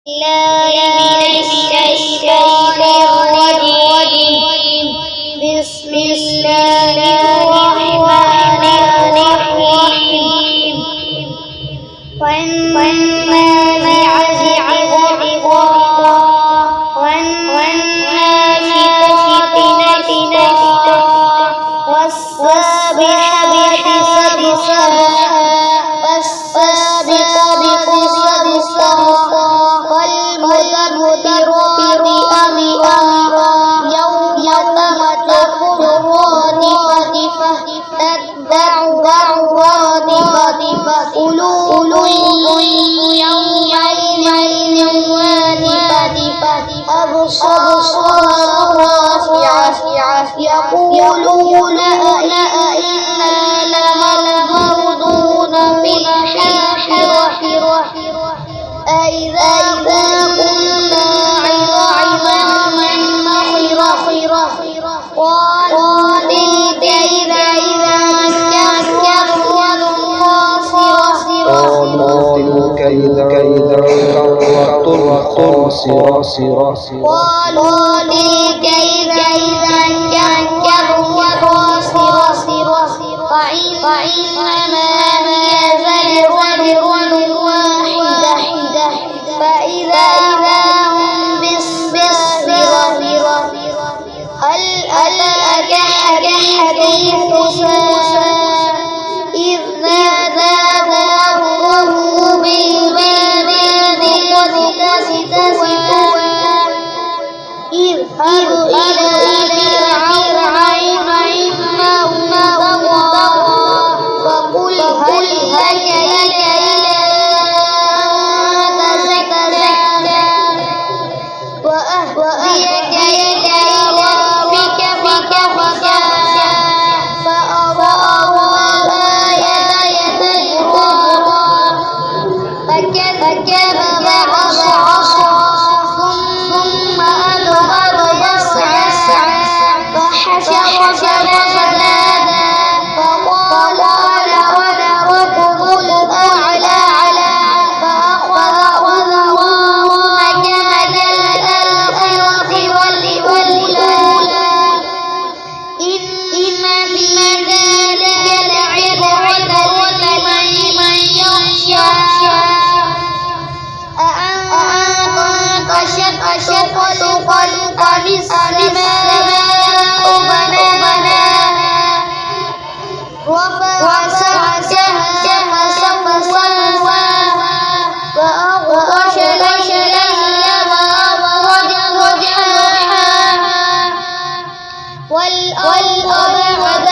الله من الشيطان الرجيم. بسم الله الرحمن الرحيم. والنازعات غرقا والناشطات نشطا والسابحات سبحا فالسابقات سبقا والمدبرات أمرا يوم ترجف الرادفة تتبعها الرادفة قلوب يومئذ واجفة أبصارها خاشعة يقولون أئنا لمردودون في الحافرة أإذا كنا عظاما نخرة قال تلك إذا كرة خاسرة قالوا تلك إذا كرة خاسرة فإنما هي زجرة واحدة فإذا هم بالساهرة هل أتاك حديث موسى إذ ناداه ربه بالواد القدس اذهب إلى فرعون إنه طغى فقل هل لك إلى أن تزكى وأهديك إلى ربك فخشى فأراه الآية الكبرى فكذب وعصى ثم أدبر يسعى فحشر فنادى فقال أنا ربكم الأعلى فأخذه الله مكان الآخرة والأولى إن في ذلك لعبرة لمن يخشى أأنت شق السماء بناها رفع سمكها فسواها وأغطش ليلها وأخرج ضحاها والأرض بعد